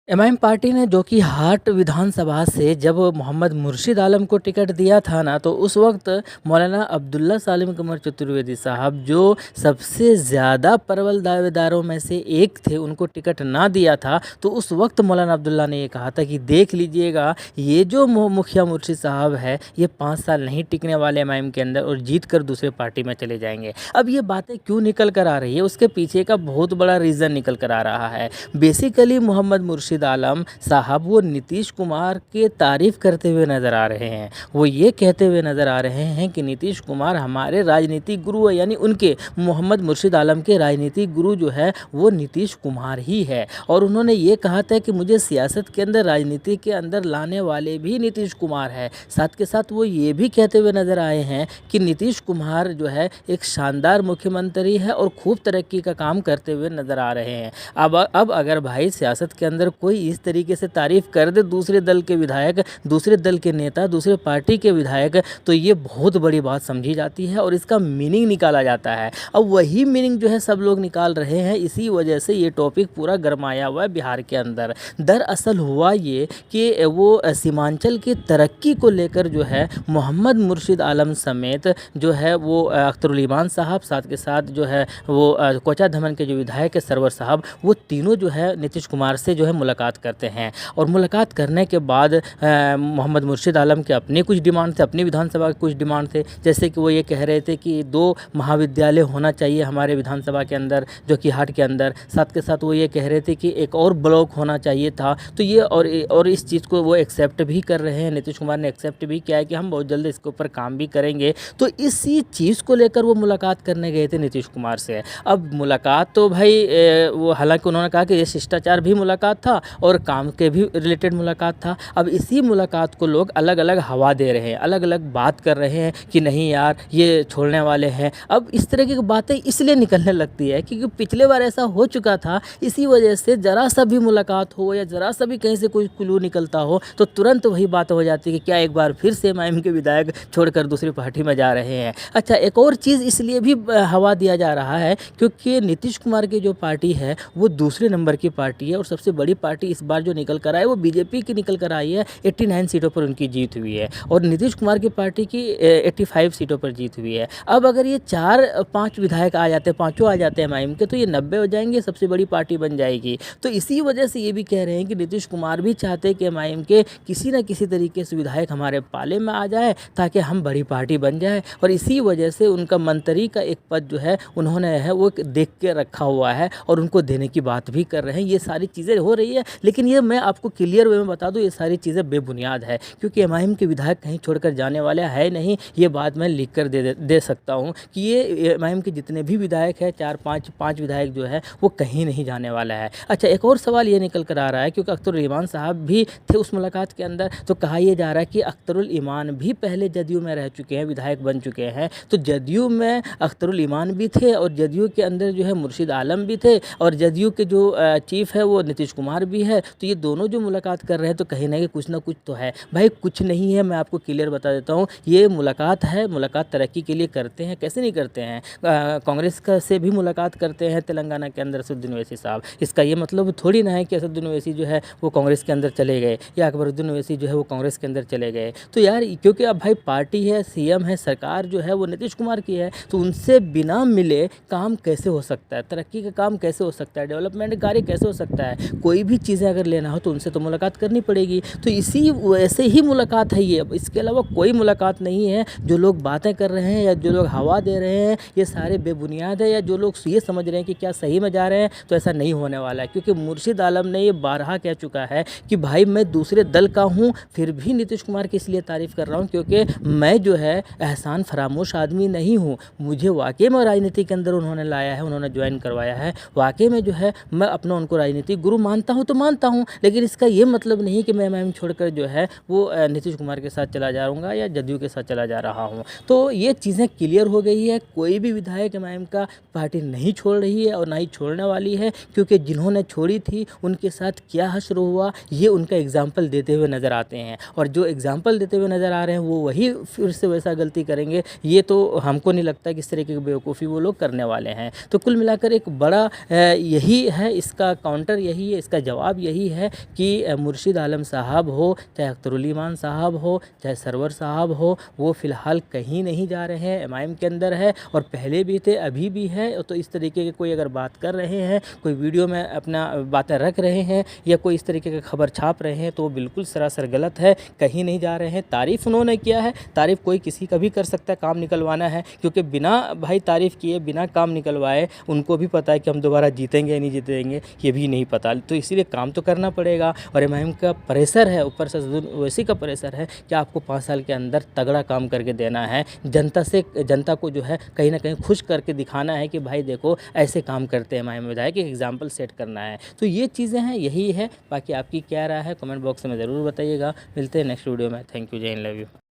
MIM party ने जो कि हाट विधानसभा से जब मोहम्मद मुर्शिद आलम को टिकट दिया था ना, तो उस वक्त मौलाना अब्दुल्ला सालिम कमर चतुर्वेदी साहब जो सबसे ज़्यादा प्रबल दावेदारों में से एक थे, उनको टिकट ना दिया था। तो उस वक्त मौलाना अब्दुल्ला ने ये कहा था कि देख लीजिएगा, ये जो मुखिया मुर्शिद साहब है, ये 5 साल नहीं टिकने वाले एमआईएम के अंदर और जीत कर दूसरे पार्टी में चले जाएंगे। अब ये बातें क्यों निकल कर आ रही है, उसके पीछे का बहुत बड़ा रीज़न निकल कर आ रहा है। बेसिकली मोहम्मद मुर्शिद आलम साहब वो नीतीश कुमार के तारीफ़ करते हुए नज़र आ रहे हैं। वो ये कहते हुए नज़र आ रहे हैं कि नीतीश कुमार हमारे राजनीतिक गुरु है, यानी उनके मोहम्मद मुर्शिद आलम के राजनीतिक गुरु जो है वो नीतीश कुमार ही है। और उन्होंने ये कहा था कि मुझे सियासत के अंदर, राजनीति के अंदर लाने वाले भी नीतीश कुमार है। साथ के साथ वो ये भी कहते हुए नज़र आए हैं कि नीतीश कुमार जो है एक शानदार मुख्यमंत्री है और खूब तरक्की का काम करते हुए नज़र आ रहे हैं। अब अगर भाई सियासत के अंदर कोई इस तरीके से तारीफ़ कर दे दूसरे दल के विधायक, दूसरे दल के नेता, दूसरे पार्टी के विधायक, तो ये बहुत बड़ी बात समझी जाती है और इसका मीनिंग निकाला जाता है। अब वही मीनिंग जो है सब लोग निकाल रहे हैं, इसी वजह से ये टॉपिक पूरा गरमाया हुआ है बिहार के अंदर। दरअसल हुआ ये कि वो सीमांचल की तरक्की को लेकर जो है मोहम्मद मुर्शिद आलम समेत जो है वो अख्तरुल ईमान साहब, साथ के साथ जो है वो कोचा धमन के जो विधायक है सरवर साहब, वो तीनों जो है नीतीश कुमार से जो है मुलाकात करते हैं। और मुलाकात करने के बाद मोहम्मद मुर्शिद आलम के अपने कुछ डिमांड थे, अपनी विधानसभा के कुछ डिमांड थे। जैसे कि वो ये कह रहे थे कि 2 महाविद्यालय होना चाहिए हमारे विधानसभा के अंदर, जो कि हाट के अंदर। साथ के साथ वो ये कह रहे थे कि एक और ब्लॉक होना चाहिए था। तो ये और इस चीज़ को वो एक्सेप्ट भी कर रहे हैं, नीतीश कुमार ने एक्सेप्ट भी किया है कि हम बहुत जल्द इसके ऊपर काम भी करेंगे। तो इसी चीज़ को लेकर वो मुलाकात करने गए थे नीतीश कुमार से। अब मुलाकात तो भाई वो हालांकि उन्होंने कहा कि ये शिष्टाचार भी मुलाकात था और काम के भी रिलेटेड मुलाकात था। अब इसी मुलाकात को लोग अलग अलग हवा दे रहे हैं, अलग अलग बात कर रहे हैं कि नहीं यार ये छोड़ने वाले हैं। अब इस तरह की बातें इसलिए निकलने लगती है क्योंकि पिछले बार ऐसा हो चुका था। इसी वजह से ज़रा सा भी मुलाकात हो या ज़रा सा भी कहीं से कोई क्लू निकलता हो तो तुरंत वही बात हो जाती है कि क्या एक बार फिर से एमआईएम के विधायक छोड़कर दूसरी पार्टी में जा रहे हैं। अच्छा, एक और चीज़ इसलिए भी हवा दिया जा रहा है क्योंकि नीतीश कुमार की जो पार्टी है वो दूसरे नंबर की पार्टी है और सबसे बड़ी पार्टी इस बार जो निकल कर आई वो बीजेपी की निकल कर आई है। 89 सीटों पर उनकी जीत हुई है और नीतीश कुमार की पार्टी की 85 सीटों पर जीत हुई है। अब अगर ये 4-5 विधायक आ जाते, पाँचों आ जाते हैं एमआईएम के, तो ये 90 हो जाएंगे, सबसे बड़ी पार्टी बन जाएगी। तो इसी वजह से ये भी कह रहे हैं कि नीतीश कुमार भी चाहते हैं कि एमआईएम के किसी न किसी तरीके से विधायक हमारे पाले में आ जाए ताकि हम बड़ी पार्टी बन जाए। और इसी वजह से उनका मंत्री का एक पद जो है उन्होंने है वो देख के रखा हुआ है और उनको देने की बात भी कर रहे हैं। ये सारी चीज़ें हो रही है, लेकिन ये मैं आपको क्लियर वे में बता दूं, ये सारी चीज़ें बेबुनियाद है क्योंकि एमआईएम के विधायक कहीं छोड़कर जाने वाले है नहीं। ये बात मैं लिख कर दे सकता हूं कि ये एमआईएम के जितने भी विधायक हैं, 4-5 विधायक जो है वो कहीं नहीं जाने वाला है। अच्छा, एक और सवाल ये निकल कर आ रहा है क्योंकि अख्तरुल ईमान साहब भी थे उस मुलाकात के अंदर, तो कहा यह जा रहा है कि अख्तरुल ईमान भी पहले जदयू में रह चुके हैं, विधायक बन चुके हैं। तो जदयू में अख्तरुल ईमान भी थे और जदयू के अंदर जो है मुर्शिद आलम भी थे और जदयू के जो चीफ है वो नीतीश कुमार भी है। तो ये दोनों जो मुलाकात कर रहे हैं तो कहीं ना कहीं कुछ ना कुछ तो है। भाई कुछ नहीं है, मैं आपको क्लियर बता देता हूँ, ये मुलाकात है, मुलाकात तरक्की के लिए करते हैं, कैसे नहीं करते हैं। कांग्रेस का से भी मुलाकात करते हैं तेलंगाना के अंदर असदुद्दीन ओवैसी साहब। इसका ये मतलब थोड़ी ना है कि असदुद्दीन ओवैसी जो है वो कांग्रेस के अंदर चले गए या अकबरुद्दीन ओवैसी जो है वो कांग्रेस के अंदर चले गए। तो यार क्योंकि अब भाई पार्टी है, सीएम है, सरकार जो है वो नीतीश कुमार की है, तो उनसे बिना मिले काम कैसे हो सकता है, तरक्की का काम कैसे हो सकता है, डेवलपमेंट कार्य कैसे हो सकता है। कोई भी चीज़ें अगर लेना हो तो उनसे तो मुलाकात करनी पड़ेगी। तो इसी वैसे ही मुलाकात है ये, इसके अलावा कोई मुलाकात नहीं है। जो लोग बातें कर रहे हैं या जो लोग हवा दे रहे हैं ये सारे बेबुनियाद है, या जो लोग ये समझ रहे हैं कि क्या सही में जा रहे हैं, तो ऐसा नहीं होने वाला है। क्योंकि मुर्शिद आलम ने ये बारहा कह चुका है कि भाई मैं दूसरे दल का हूँ फिर भी नीतीश कुमार की इसलिए तारीफ़ कर रहा हूँ क्योंकि मैं जो है एहसान फरामोश आदमी नहीं हूँ। मुझे वाकई में राजनीति के अंदर उन्होंने लाया है, उन्होंने ज्वाइन करवाया है, वाकई में जो है मैं अपना उनको राजनीतिक गुरु मानता हूँ तो मानता हूँ, लेकिन इसका ये मतलब नहीं कि मैं एमआईएम छोड़कर जो है वो नीतीश कुमार के साथ चला जाऊँगा या जदयू के साथ चला जा रहा हूँ। तो ये चीज़ें क्लियर हो गई है, कोई भी विधायक एमआईएम का पार्टी नहीं छोड़ रही है और ना ही छोड़ने वाली है, क्योंकि जिन्होंने छोड़ी थी उनके साथ क्या हश्र हुआ ये उनका एग्जाम्पल देते हुए नज़र आते हैं। और जो एग्जाम्पल देते हुए नज़र आ रहे हैं वो वही फिर से वैसा गलती करेंगे, ये तो हमको नहीं लगता कि इस तरीके की बेवकूफ़ी वो लोग करने वाले हैं। तो कुल मिलाकर एक बड़ा यही है इसका काउंटर, यही है इसका जवाब। जवाब यही है कि मुर्शिद आलम साहब हो, चाहे अख्तरुल ईमान साहब हो, चाहे सरवर साहब हो, वो फ़िलहाल कहीं नहीं जा रहे हैं, एमआईएम के अंदर है और पहले भी थे, अभी भी है। तो इस तरीके की कोई अगर बात कर रहे हैं, कोई वीडियो में अपना बातें रख रहे हैं या कोई इस तरीके की खबर छाप रहे हैं, तो वो बिल्कुल सरासर गलत है, कहीं नहीं जा रहे हैं। तारीफ़ उन्होंने किया है, तारीफ़ कोई किसी का भी कर सकता है, काम निकलवाना है, क्योंकि बिना भाई तारीफ़ किए, बिना काम निकलवाए, उनको भी पता है कि हम दोबारा जीतेंगे या नहीं जीतेंगे, ये भी नहीं पता। तो इसीलिए काम तो करना पड़ेगा और एमआईएम का प्रेशर है, ऊपर से ओवैसी का प्रेशर है कि आपको 5 साल के अंदर तगड़ा काम करके देना है, जनता को जो है कहीं ना कहीं खुश करके दिखाना है कि भाई देखो ऐसे काम करते हैं एमआईएम विधायक, एक एग्जाम्पल सेट करना है। तो ये चीज़ें हैं, यही है। बाकी आपकी क्या राय है कमेंट बॉक्स में ज़रूर बताइएगा। मिलते हैं नेक्स्ट वीडियो में। थैंक यू, जय हिंद, लव यू।